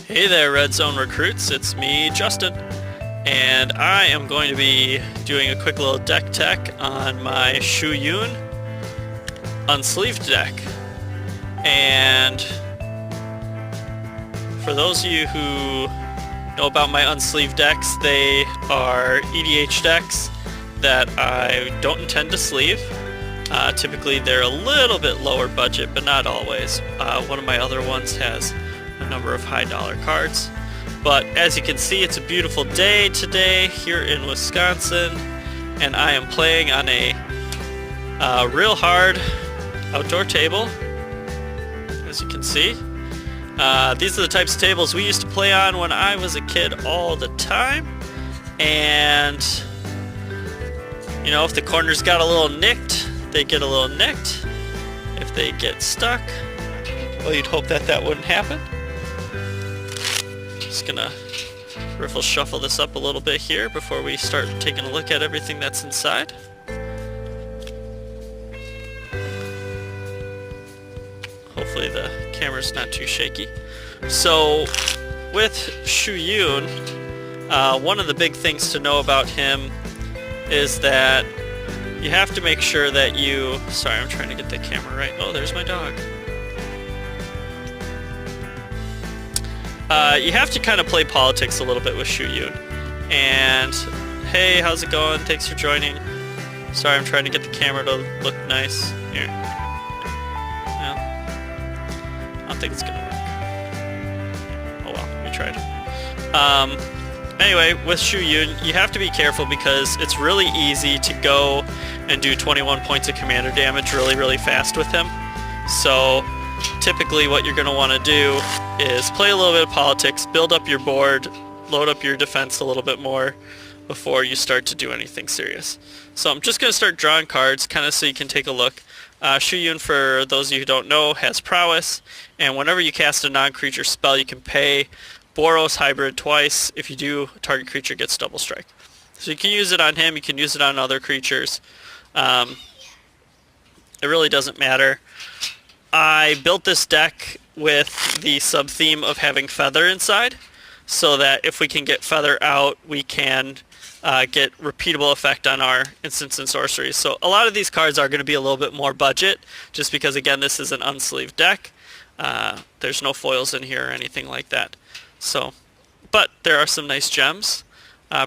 Hey there, Red Zone recruits. It's me, Justin, and I am going to be doing a quick little deck tech on my Shu Yun Unsleeved deck. And for those of you who know about my Unsleeved decks, they are EDH decks that I don't intend to sleeve. Typically, they're a little bit lower budget, but not always. One of my other ones has a number of high dollar cards. But as you can see, it's a beautiful day today here in Wisconsin, and I am playing on a real hard outdoor table, as you can see. These are the types of tables we used to play on when I was a kid all the time. And, you know, if the corners got a little nicked, they get a little nicked. If they get stuck, well, you'd hope that that wouldn't happen. Just gonna riffle shuffle this up a little bit here before we start taking a look at everything that's inside. Hopefully the camera's not too shaky. So with Shu Yun, one of the big things to know about him is that you have to make sure that you... Sorry, I'm trying to get the camera right. Oh, there's my dog. You have to kind of play politics a little bit with Shu Yun. And, hey, how's it going? Thanks for joining. Sorry, I'm trying to get the camera to look nice. Here. Well, I don't think it's gonna work. Oh well, we tried. Anyway, with Shu Yun, you have to be careful because it's really easy to go and do 21 points of commander damage really fast with him. So typically what you're going to want to do is play a little bit of politics, build up your board, load up your defense a little bit more before you start to do anything serious. So I'm just going to start drawing cards kind of so you can take a look. Shu Yun, for those of you who don't know, has prowess, and whenever you cast a non-creature spell you can pay Boros hybrid twice. If you do, target creature gets double strike. So you can use it on him, you can use it on other creatures. It really doesn't matter. I built this deck with the sub-theme of having Feather inside, so that if we can get Feather out, we can get repeatable effect on our instants and sorceries. So a lot of these cards are going to be a little bit more budget, just because, again, this is an unsleeved deck. There's no foils in here or anything like that. So, but there are some nice gems.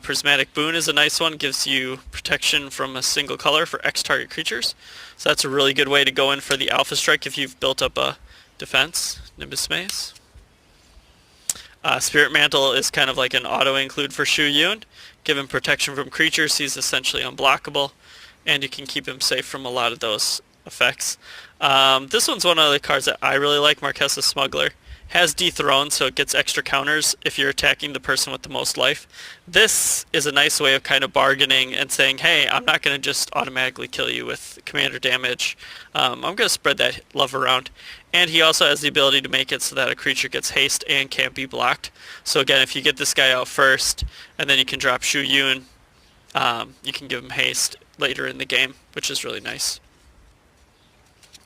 Prismatic Boon is a nice one, gives you protection from a single color for X target creatures. So that's a really good way to go in for the Alpha Strike if you've built up a defense. Nimbus Maze. Spirit Mantle is kind of like an auto-include for Shu Yun. Give him protection from creatures, he's essentially unblockable, and you can keep him safe from a lot of those effects. This one's one of the cards that I really like, Marquesa Smuggler. Has Dethrone, so it gets extra counters if you're attacking the person with the most life. This is a nice way of kind of bargaining and saying, hey, I'm not going to just automatically kill you with commander damage. I'm going to spread that love around. And he also has the ability to make it so that a creature gets haste and can't be blocked. So again, if you get this guy out first, and then you can drop Shu Yun, you can give him haste later in the game, which is really nice.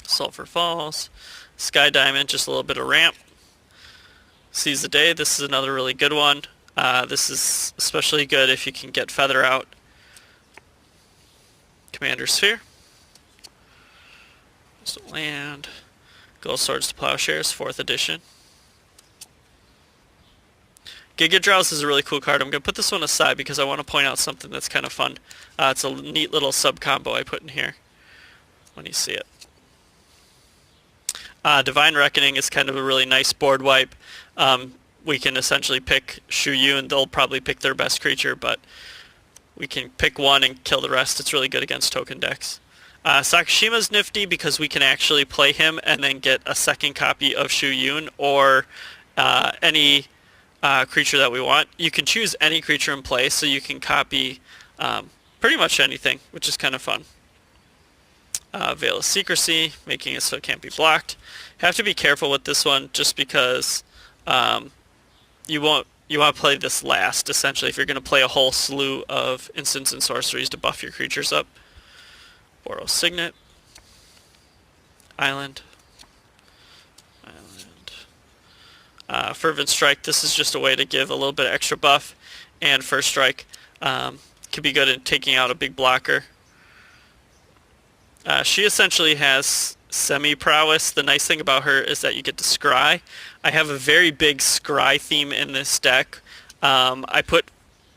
Sulfur Falls. Sky Diamond, just a little bit of ramp. Seize the Day, this is another really good one. This is especially good if you can get Feather out. Commander Sphere. So land. Gold Swords to Plowshares, 4th edition. Giga Drowse is a really cool card. I'm going to put this one aside because I want to point out something that's kind of fun. It's a neat little sub-combo I put in here when you see it. Divine Reckoning is kind of a really nice board wipe. We can essentially pick Shu Yun. They'll probably pick their best creature, but we can pick one and kill the rest. It's really good against token decks. Sakashima's nifty because we can actually play him and then get a second copy of Shu Yun or any creature that we want. You can choose any creature in play, so you can copy pretty much anything, which is kind of fun. Veil of Secrecy, making it so it can't be blocked. Have to be careful with this one just because you want to play this last, essentially, if you're going to play a whole slew of instants and sorceries to buff your creatures up. Boros Signet. Island. Fervent Strike, this is just a way to give a little bit of extra buff, and First Strike could be good in taking out a big blocker. She essentially has semi-prowess. The nice thing about her is that you get to scry. I have a very big scry theme in this deck. I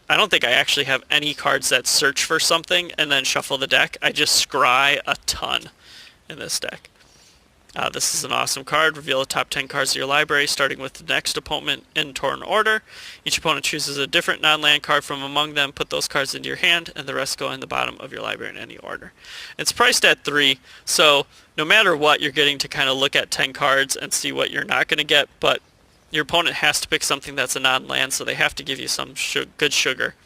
don't think I actually have any cards that search for something and then shuffle the deck. I just scry a ton in this deck. This is an awesome card. Reveal the top 10 cards of your library, starting with the next opponent in turn order. Each opponent chooses a different non-land card from among them. Put those cards into your hand, and the rest go in the bottom of your library in any order. It's priced at 3, so no matter what, you're getting to kind of look at 10 cards and see what you're not going to get, but your opponent has to pick something that's a non-land, so they have to give you some good sugar.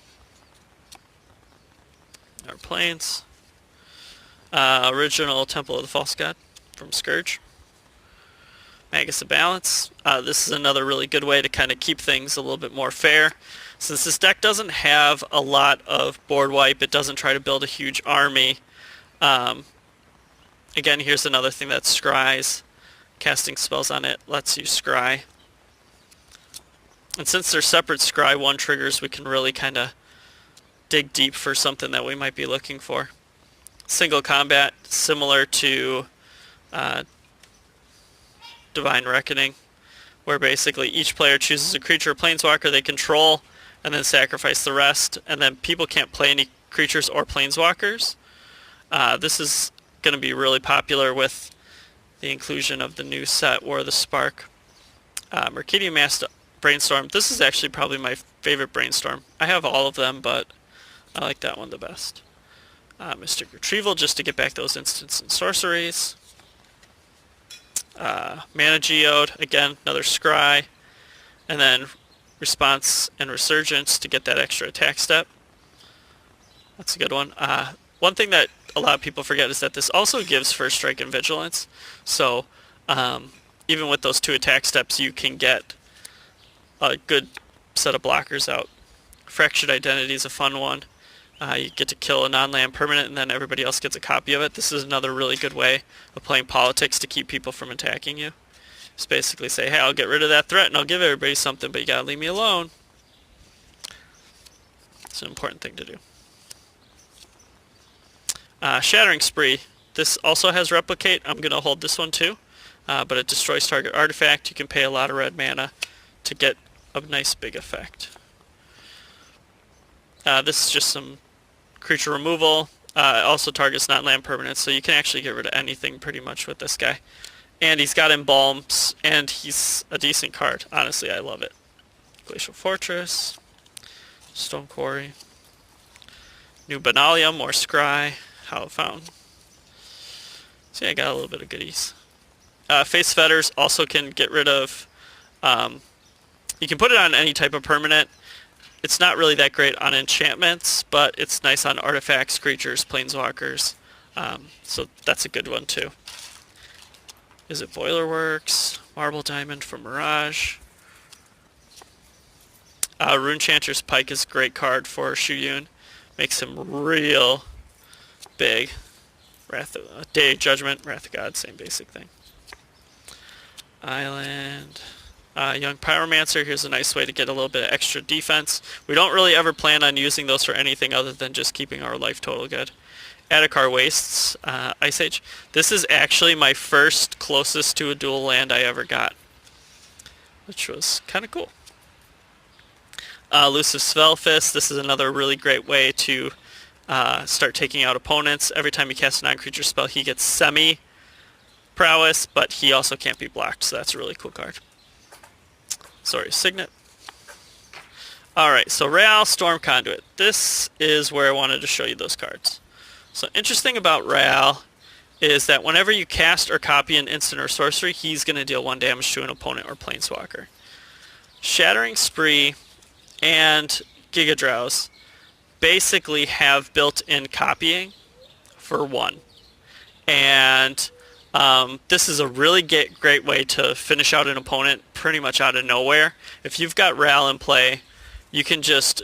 Our planes. Original Temple of the False God from Scourge. Magus of Balance. This is another really good way to kind of keep things a little bit more fair. Since this deck doesn't have a lot of board wipe, it doesn't try to build a huge army. Again, here's another thing that scries. Casting spells on it lets you scry. And since they're separate scry 1 triggers, we can really kind of dig deep for something that we might be looking for. Single combat, similar to Divine Reckoning, where basically each player chooses a creature or planeswalker they control and then sacrifice the rest, and then people can't play any creatures or planeswalkers. This is going to be really popular with the inclusion of the new set, War of the Spark. Mercadian Master Brainstorm. This is actually probably my favorite Brainstorm. I have all of them, but I like that one the best. Mystic Retrieval, just to get back those instants and sorceries. Mana Geode, again, another scry. And then Response and Resurgence to get that extra attack step. That's a good one. One thing that a lot of people forget is that this also gives First Strike and Vigilance. So even with those 2 attack steps, you can get a good set of blockers out. Fractured Identity is a fun one. You get to kill a non-land permanent and then everybody else gets a copy of it. This is another really good way of playing politics to keep people from attacking you. Just basically say, hey, I'll get rid of that threat and I'll give everybody something, but you gotta leave me alone. It's an important thing to do. Shattering Spree. This also has Replicate. I'm gonna hold this one too. But it destroys target artifact. You can pay a lot of red mana to get a nice big effect. This is just some creature removal. It also targets non-land permanents, so you can actually get rid of anything pretty much with this guy. And he's got Embalms, and he's a decent card. Honestly, I love it. Glacial Fortress, Stone Quarry, New Benalia, more Scry, Hollow Fountain. So yeah, I got a little bit of goodies. Face Fetters also can get rid of... you can put it on any type of permanent. It's not really that great on enchantments, but it's nice on artifacts, creatures, planeswalkers. So that's a good one too. Is it Boilerworks? Marble Diamond from Mirage. Runechanter's Pike is a great card for Shuyun. Makes him real big. Day of Judgment, Wrath of God, same basic thing. Island. Young Pyromancer, here's a nice way to get a little bit of extra defense. We don't really ever plan on using those for anything other than just keeping our life total good. Adakar Wastes, Ice Age. This is actually my first closest to a dual land I ever got, which was kind of cool. Elusive Spellfist, this is another really great way to start taking out opponents. Every time you cast a non-creature spell, he gets semi-prowess, but he also can't be blocked, so that's a really cool card. Sorry, Signet. Alright, so Real Storm Conduit. This is where I wanted to show you those cards. So interesting about Real is that whenever you cast or copy an instant or sorcery, he's going to deal 1 damage to an opponent or planeswalker. Shattering Spree and Giga Drowse basically have built-in copying for 1. And this is a really great way to finish out an opponent pretty much out of nowhere. If you've got Ral in play, you can just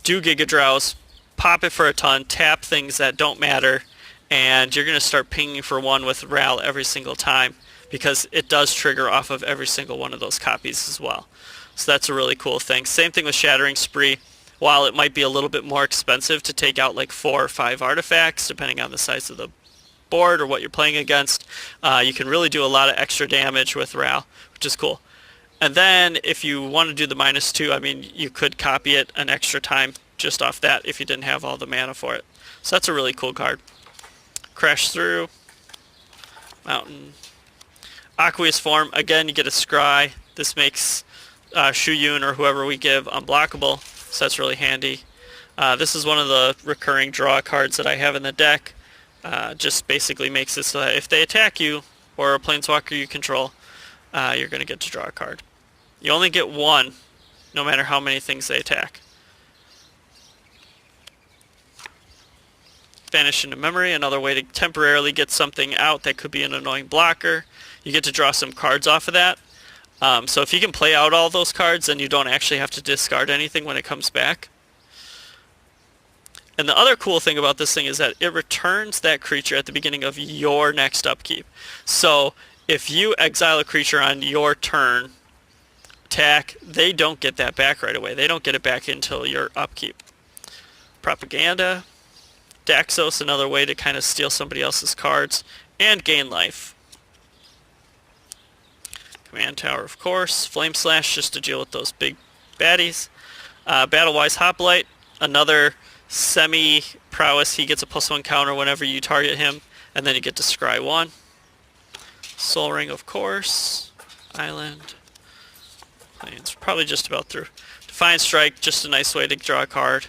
do Giga Drowse, pop it for a ton, tap things that don't matter, and you're going to start pinging for 1 with Ral every single time because it does trigger off of every single one of those copies as well. So that's a really cool thing. Same thing with Shattering Spree. While it might be a little bit more expensive to take out like 4 or 5 artifacts, depending on the size of the board or what you're playing against, you can really do a lot of extra damage with Ral, which is cool. And then if you want to do the -2, I mean, you could copy it an extra time just off that if you didn't have all the mana for it. So that's a really cool card. Crash Through, Mountain. Aqueous Form, again, you get a Scry. This makes Shu Yun or whoever we give unblockable, so that's really handy. This is one of the recurring draw cards that I have in the deck. Just basically makes it so that if they attack you or a planeswalker you control, you're going to get to draw a card. You only get one, no matter how many things they attack. Vanish into Memory, another way to temporarily get something out that could be an annoying blocker. You get to draw some cards off of that. So if you can play out all those cards, then you don't actually have to discard anything when it comes back. And the other cool thing about this thing is that it returns that creature at the beginning of your next upkeep. So if you exile a creature on your turn, attack, they don't get that back right away. They don't get it back until your upkeep. Propaganda. Daxos, another way to kind of steal somebody else's cards and gain life. Command Tower, of course. Flame Slash, just to deal with those big baddies. Battle-Wise Hoplite, another semi-prowess. He gets a +1 counter whenever you target him, and then you get to scry 1. Soul Ring, of course. Island. Plains, probably just about through. Defiant Strike, just a nice way to draw a card.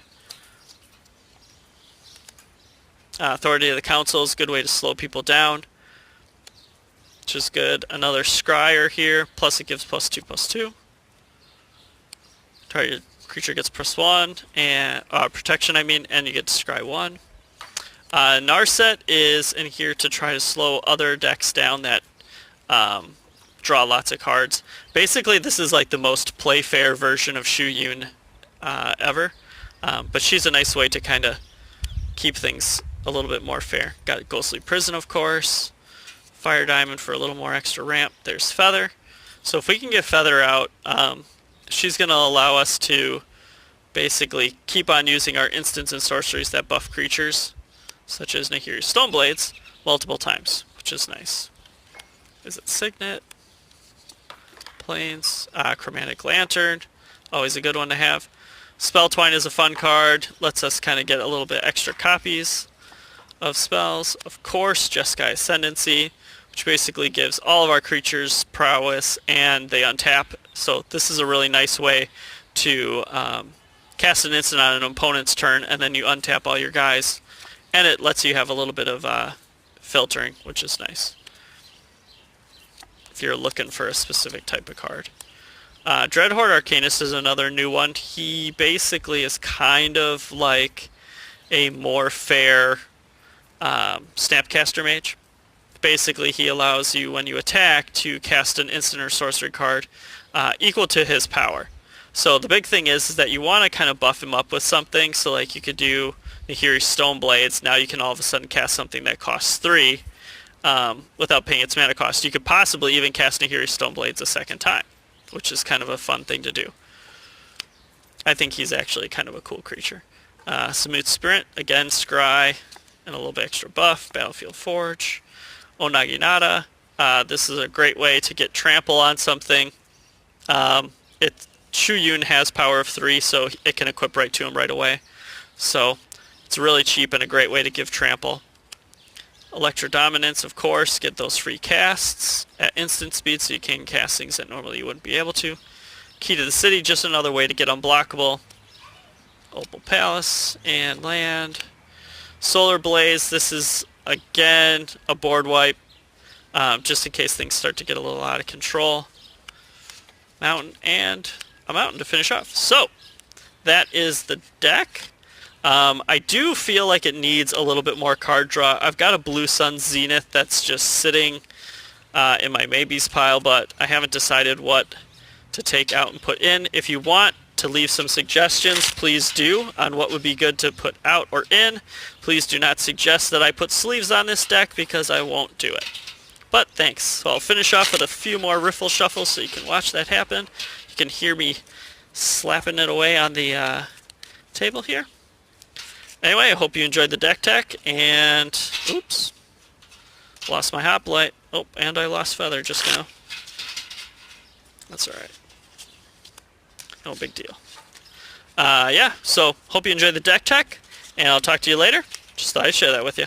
Authority of the Council is a good way to slow people down, which is good. Another Scryer here, plus it gives +2/+2. Target creature gets +1, and protection, I mean, and you get to scry 1. Narset is in here to try to slow other decks down that draw lots of cards. Basically, this is like the most play fair version of Shu Yun ever, but she's a nice way to kind of keep things a little bit more fair. Got Ghostly Prison, of course. Fire Diamond for a little more extra ramp. There's Feather. So if we can get Feather out, she's going to allow us to basically keep on using our instants and sorceries that buff creatures, such as Nahiri Stoneblades, multiple times, which is nice. Is it Signet? Plains. Chromatic Lantern. Always a good one to have. Spell Twine is a fun card. Lets us kind of get a little bit extra copies of spells. Of course, Jeskai Ascendancy, which basically gives all of our creatures prowess and they untap. So this is a really nice way to cast an instant on an opponent's turn and then you untap all your guys. And it lets you have a little bit of filtering, which is nice if you're looking for a specific type of card. Dreadhorde Arcanist is another new one. He basically is kind of like a more fair Snapcaster Mage. Basically, he allows you, when you attack, to cast an instant or sorcery card equal to his power. So the big thing is that you want to kind of buff him up with something. So like you could do Nahiri Stoneblades. Now you can all of a sudden cast something that costs 3 without paying its mana cost. You could possibly even cast Nahiri Stoneblades a second time, which is kind of a fun thing to do. I think he's actually kind of a cool creature. Samut Sprint, again, Scry, and a little bit extra buff. Battlefield Forge. Onaginata. This is a great way to get trample on something. Shu Yun has power of 3, so it can equip right to him right away. So it's really cheap and a great way to give trample. Electro Dominance, of course, get those free casts at instant speed, so you can cast things that normally you wouldn't be able to. Key to the City, just another way to get unblockable. Opal Palace and land. Solar Blaze, this is again a board wipe, just in case things start to get a little out of control. Mountain and a mountain to finish off. So that is the deck. I do feel like it needs a little bit more card draw. I've got a Blue Sun Zenith that's just sitting in my maybes pile, but I haven't decided what to take out and put in. If you want to leave some suggestions, please do, on what would be good to put out or in. Please do not suggest that I put sleeves on this deck because I won't do it. But thanks. So I'll finish off with a few more riffle shuffles so you can watch that happen. You can hear me slapping it away on the table here. Anyway, I hope you enjoyed the deck tech, and oops, lost my hoplite. Oh, and I lost feather just now. That's alright. No big deal. Yeah, so hope you enjoyed the deck tech, and I'll talk to you later. Just thought I'd share that with you.